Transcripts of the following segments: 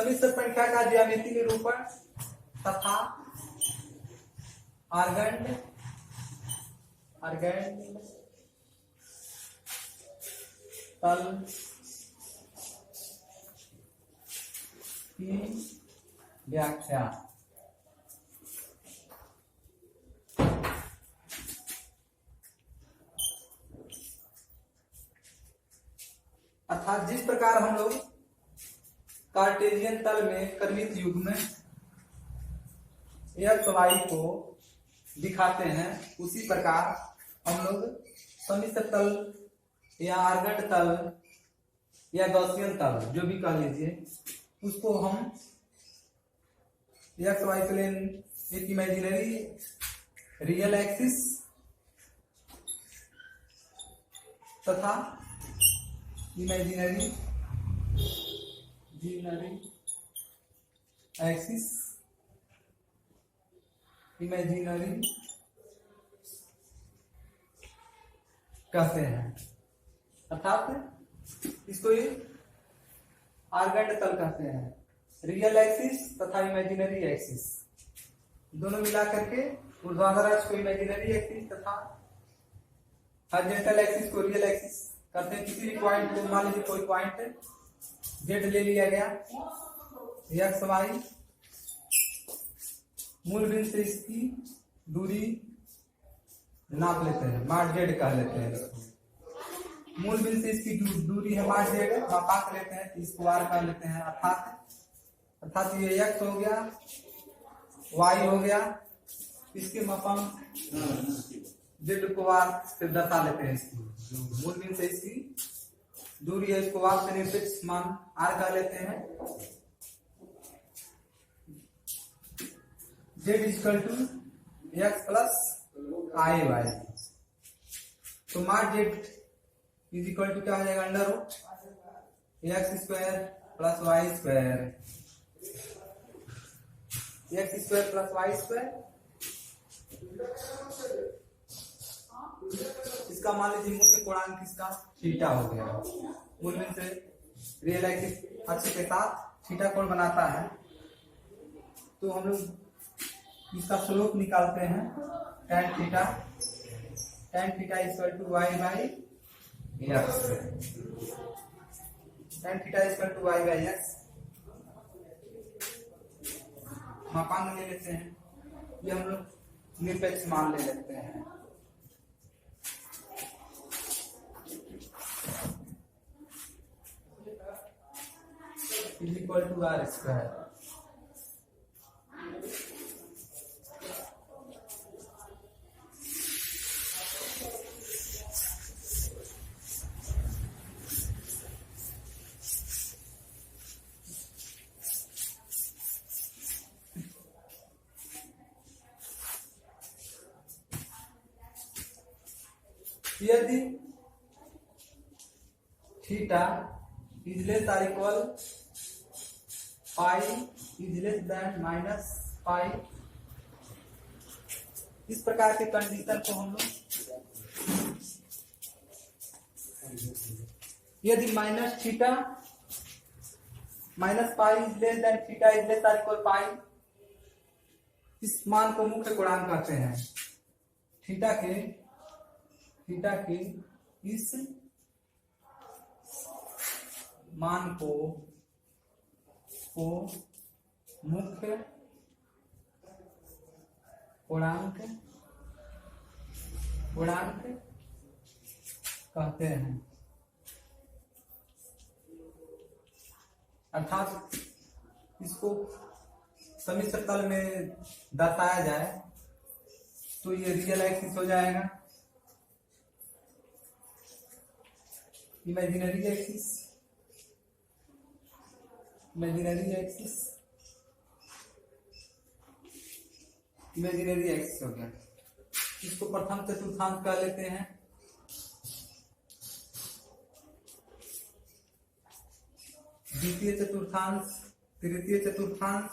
सम्मिश्र संख्या का ज्यामितीय निरूपण तथा आर्गेंड तल की व्याख्या। अर्थात जिस प्रकार हम लोग कार्टेशियन तल में कर्मित युग्म एक्स वाई को दिखाते हैं, उसी प्रकार हम लोग सम्मिश्र तल या आर्गेंड तल या गॉसियन तल जो भी कह लीजिए, उसको हम एक्स वाई प्लेन एक इमेजिनरी रियल एक्सिस तथा इमेजिनरी एक्सिस इमेजिनरी कहते हैं। अर्थात इसको ये आर्गेंड तल कहते हैं। रियल एक्सिस तथा इमेजिनरी एक्सिस दोनों मिला करके ऊर्ध्वाधर अक्ष को इमेजिनरी एक्सिस तथा हॉरिजॉन्टल एक्सिस को रियल एक्सिस करते हैं। किसी भी पॉइंट को, मान लीजिए कोई पॉइंट जेड ले लिया गया, एक्स वाई, मूल बिंदु से इसकी दूरी नाप लेते हैं, मार्क जेड कह लेते हैं। मूल बिंदु से इसकी दूरी है मार्क जेड, मापांक लेते हैं, इसको आर कह लेते हैं। अर्थात ये एक्स हो गया, वाई हो गया, इसके मापांक जेड को आर से दर्शा लेते हैं। इसकी मूल बिंदु से इसकी दूरी है, इसको आर से निरपेक्ष मान आर कह लेते हैं। Z equal to x plus I Y, तो mark Z is equal to क्या हो जाएगा, under root X square plus Y square, X square plus Y square. इसका मान लीजिए मुख्य पूर्णांक किसका थीटा हो गया। मूल बिंदु से रियल एक्सिस अक्ष के साथ थीटा कोण बनाता है, तो हम लोग इसका स्लोप निकालते हैं tan theta equal to Y by x, tan theta equal to Y by x. मापांक ले लेते हैं, ये हम लोग निरपेक्ष मान ले लेते हैं। Is equal to R square. यदि theta is less or equal pi is less than minus pi, इस प्रकार के कंडीशन को हम लोग, यदि minus theta minus pi is less than theta is less or equal pi, इस मान को मुख्य पूर्णांक कहते हैं। थीटा के इस मान को मुख्य पूर्णांक कहते हैं। अर्थात इसको सम्मिश्र तल में दर्शाया जाए तो ये रियल एक्सिस हो जाएगा, इमेजिनरी एक्सिस हो गया। इसको प्रथम चतुर्थांश कह लेते हैं, द्वितीय चतुर्थांश, तृतीय चतुर्थांश,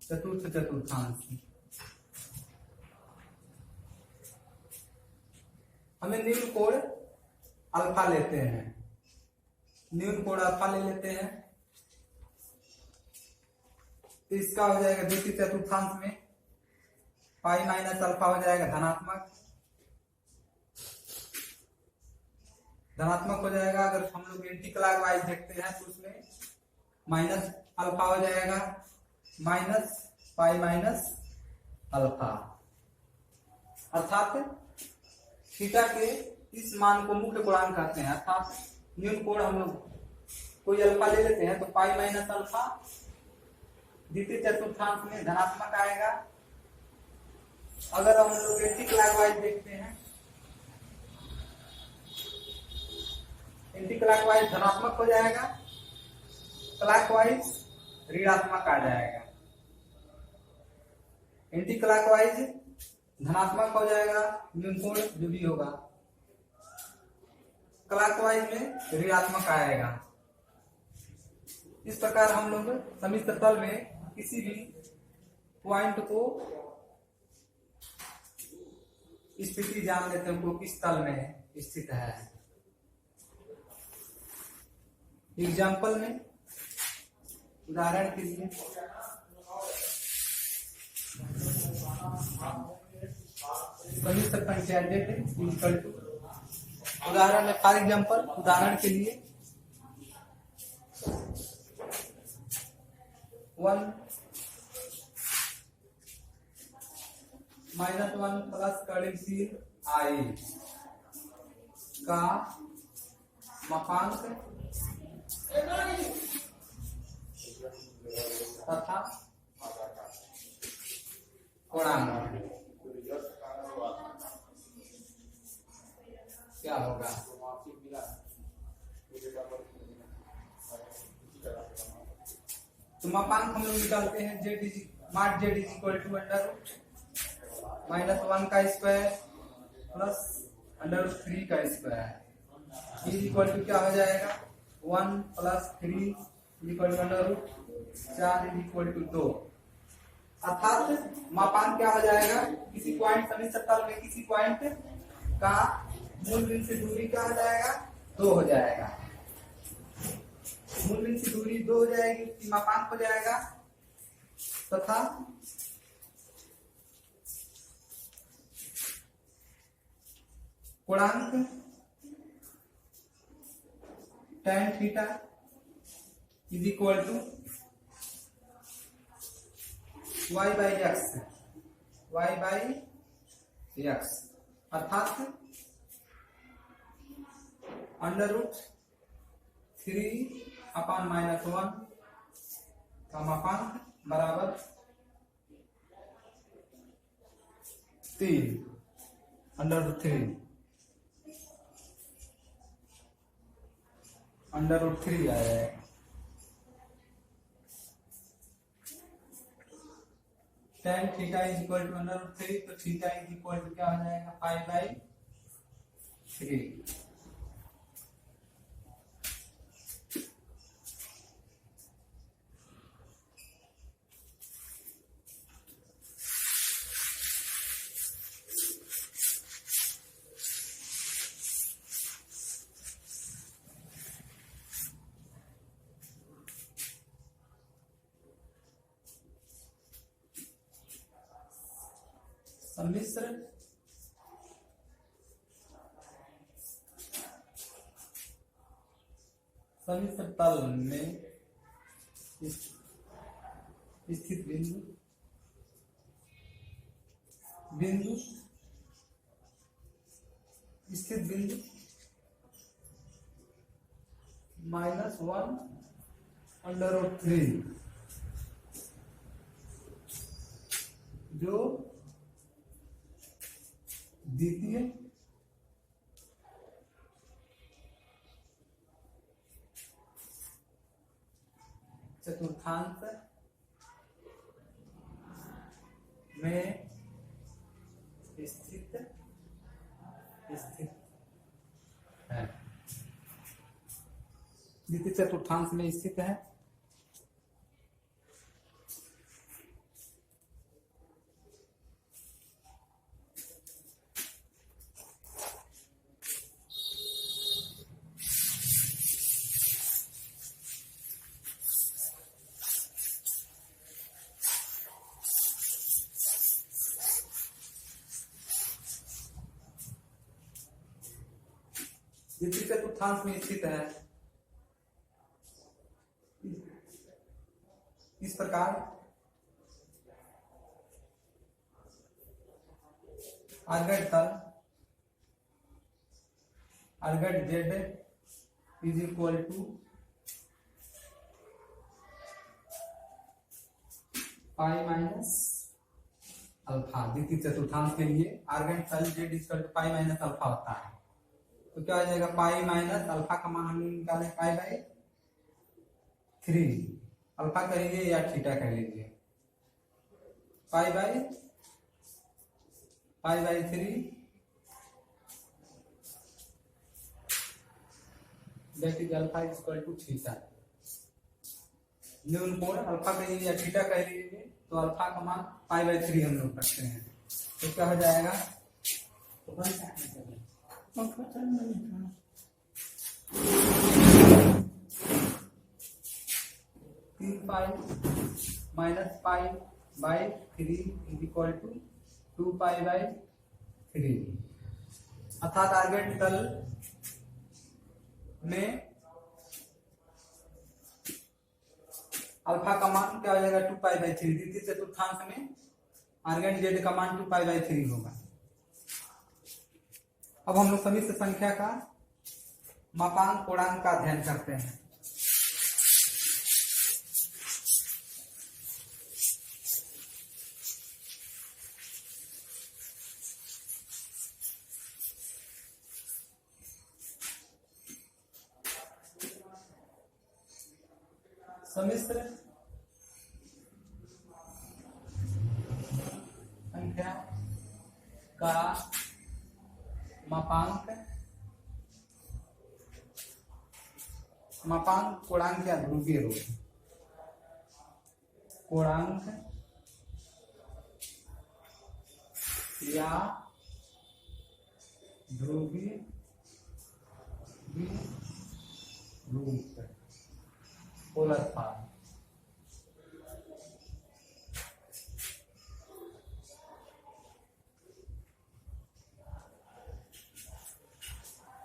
चतुर्थ चतुर्थांश। हमें न्यून कोण अल्फा लेते हैं, न्यून कोण अल्फा ले लेते हैं। तो इसका हो जाएगा द्वितीय चतुर्थांश में पाई माइनस अल्फा हो जाएगा धनात्मक हो जाएगा। अगर हम लोग एंटी क्लॉकवाइज देखते हैं तो उसमें माइनस अल्फा हो जाएगा माइनस पाई माइनस अल्फा, अर्थात थीटा के इस मान को मुख्य गुणांक कहते हैं। अर्थात न्यून कोण हम लोग कोई अल्फा ले लेते हैं तो पाई माइनस अल्फा द्वितीय चतुर्थांश में धनात्मक आएगा। अगर हम लोग एंटी क्लॉकवाइज देखते हैं, एंटी क्लॉकवाइज धनात्मक हो जाएगा, क्लॉकवाइज ऋणात्मक आ जाएगा। एंटी क्लॉकवाइज धनात्मक हो जाएगा न्यून कोण जो भी होगा, क्लॉकवाइज में ऋणात्मक आएगा। इस प्रकार हम लोग सम्मिश्र तल में किसी भी पॉइंट को स्थिति जान लेते हैं, वो किस तल में स्थित है। एग्जाम्पल में उदाहरण के लिए सम्मिश्र संख्या z इक्वल टू, उदाहरण में फॉर एग्जाम्पल उदाहरण के लिए 1 -1 प्लस कर्लिंग सील आई का मापांक तथा कोणांक क्या होगा। तो मापांक हम लोग निकालते हैं z is equal to under -1 का स्क्वायर प्लस √3 का स्क्वायर इज इक्वल टू क्या हो जाएगा 1 plus 3 equal to √4 is equal to 2। अर्थात मापांक क्या हो जाएगा, किसी पॉइंट सम्मिश्र तल में किसी पॉइंट का मूल बिंदु से दूरी क्या हो जाएगा 2 हो जाएगा। मूल बिंदु से दूरी 2 हो जाएगी, उसकी मापांक हो जाएगा तथा कोणांक tan theta is equal to y by x, अर्थात √3 अपान -1 का मापांक बराबर 3 √3 आया है। tan theta is equal to √3, तो थीटा इज इक्वल टू क्या हो जाएगा पाई बाई 3। सम्मिश्र तल में स्थित बिंदु -1 √3 जो द्वितीय चतुर्थांश में स्थित है, द्वितीय चतुर्थांश में स्थित है। द्वितीय चतुर्थांश में स्थित है। इस प्रकार अर्गट तल अर्गट z is equal to pi minus alpha. द्वितीय चतुर्थांश के लिए अर्गट तल z equal to pi minus alpha होता है। तो क्या हो जाएगा, पाई माइनस अल्फा का मान हमने निकाले पाई बाई 3। अल्फा कह लीजिए या थीटा कह लीजिए, pi by 3 that is alpha is equal to theta. न्यून कोण अल्फा कह लीजिए या थीटा कह लीजिए, तो अल्फा का मान पाई बाई 3 हम लोग रखते हैं। तो क्या हो जाएगा, 3 pi minus pi by 3 is equal to 2 pi by 3। अर्थात अर्गट तल में अल्फा का मान क्या हो जाएगा, 2 पाई बाई 3। द्वितीय चतुर्थांश में अर्गट जेड का मान 2 पाई बाई 3 होगा। अब हम लोग समिश्र संख्या का मापांक पूर्णांक का अध्ययन करते हैं। समिश्र संख्या का मापांक पूर्णांक या ध्रुवीय रूप। पूर्णांक या ध्रुवीय रूप, पोलर फॉर्म।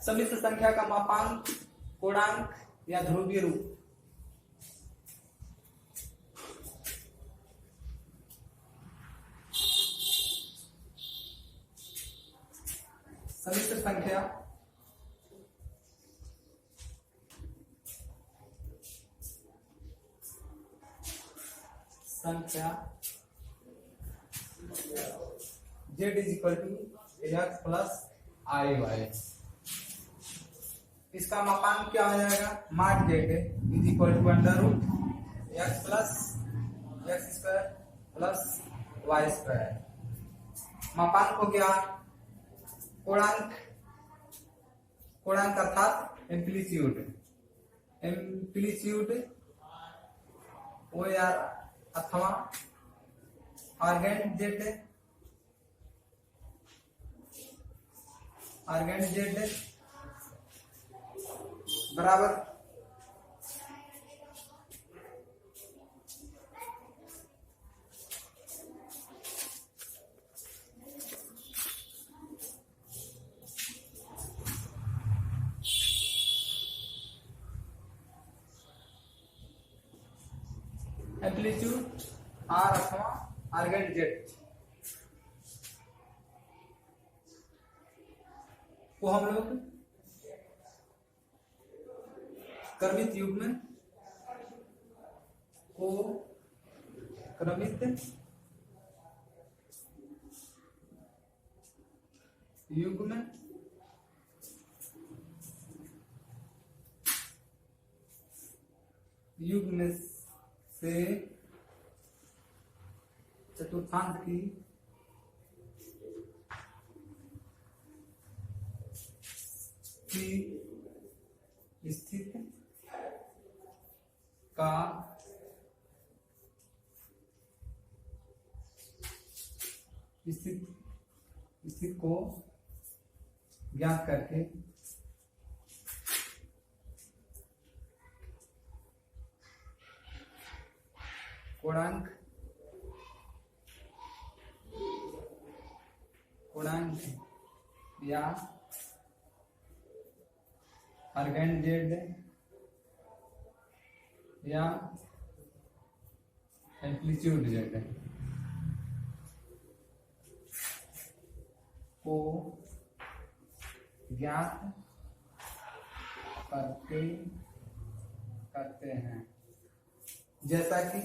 समिश्र संख्या का मापांक पूर्णांक या ध्रुवीय रूप। समिश्र संख्या z is equal to x plus I y. इसका मापांक क्या हो जाएगा, mod z is equal to under root x plus x square plus Y square. मापांक हो गया पूर्णांक अर्थात एम्पलीट्यूड ओ यार अथवा अर्गेंट जेड बराबर एम्पलीट्यूड आर अथवा अर्गेंट जेड को हम लोग क्रमित युग्म को क्रमित युग्म से चतुर्थांश की स्थित का स्थित को ज्ञात करके पूर्णांक या अर्गेंड जेड या एम्पलीट्यूड जेड को ज्ञात करते हैं। जैसा कि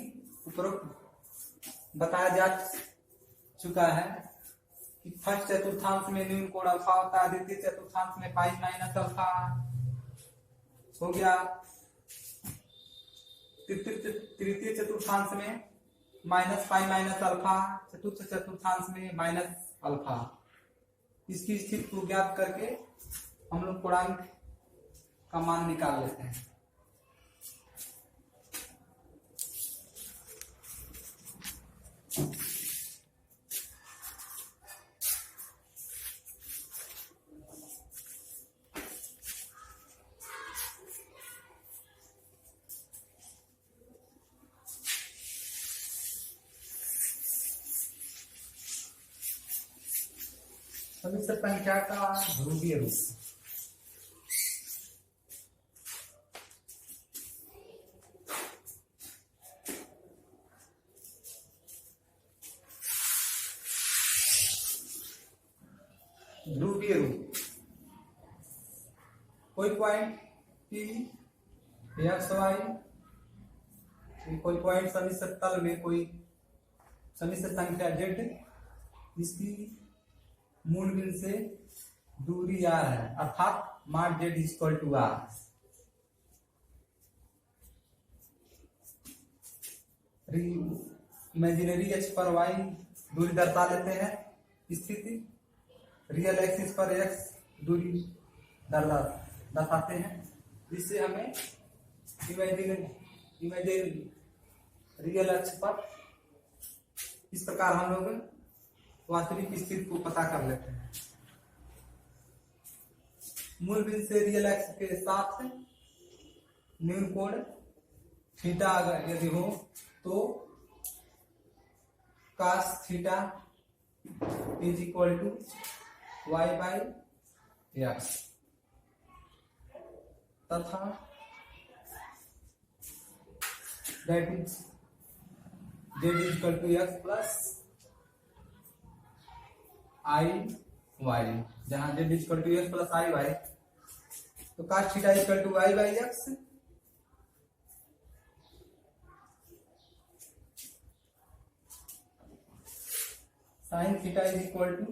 उपरोक्त बताया जा चुका है कि फर्स्ट चतुर्थांश में न्यून कोण अल्फा होता है, द्वितीय चतुर्थांश में पाई माइनस अल्फा हो गया, तृतीय चतुर्थांश में माइनस पाई माइनस अल्फा, चतुर्थ चतुर्थांश में माइनस अल्फा। इसकी स्थिति को ज्ञात करके हम लोग कोणांक का मान निकाल लेते हैं। समिश्र संख्या का ध्रुवीय रूप। ध्रुवीय रूप कोई पॉइंट P एक्स वाई, कोई पॉइंट समिश्र तल में कोई समिश्र संख्या Z, इसकी मूल बिंदु से दूरी r है, अर्थात mod Z equal to r। Imaginary x पर y दूरी दर्शा लेते हैं स्थिति, रियल एक्सिस पर x दूरी दर्शाते हैं, जिससे हमें इमेजिनरी रियल अक्ष पर इस प्रकार हम लोग वास्तविक स्थिति को पता कर लेते हैं। मूल बिंदु से रियल एक्स के साथ न्यून कोण थीटा अगर यदि हो तो cos theta is equal to y by X, तथा that is z is equal to x plus I Y, जहां z equal to x plus I Y, तो cos theta equal to y by X, sin theta is equal to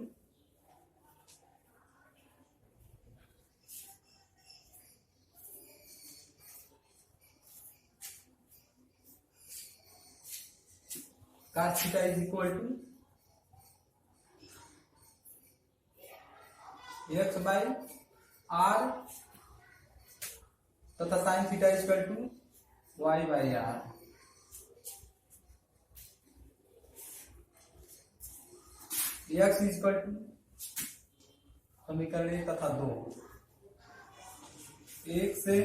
cos theta is equal to X by R, तथा sine theta equal to Y by R. X equal to समीकरण 1 तथा 2, 1 से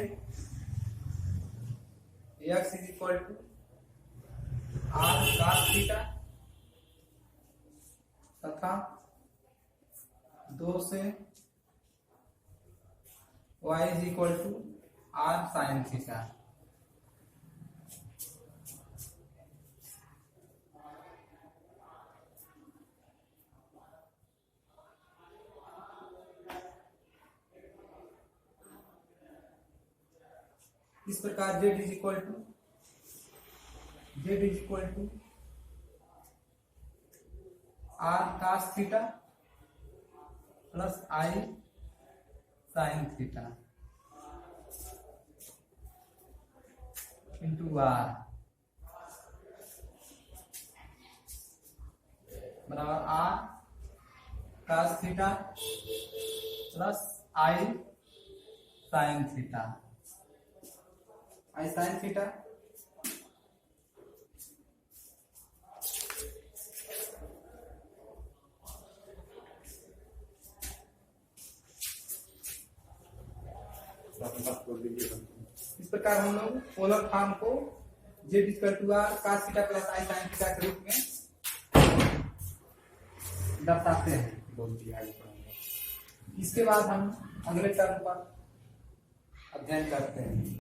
X is equal to R cos theta, तथा 2 से y is equal to R sine theta. इस प्रकार z is equal to R cos theta plus I sine theta into R बराबर R cos theta plus I sine theta. I sine theta इस प्रकार हम लोग polar form को z equal to R cos theta plus I sine theta के रूप में दर्शाते हैं। इसके बाद हम अगले टर्म पर अध्ययन करते हैं।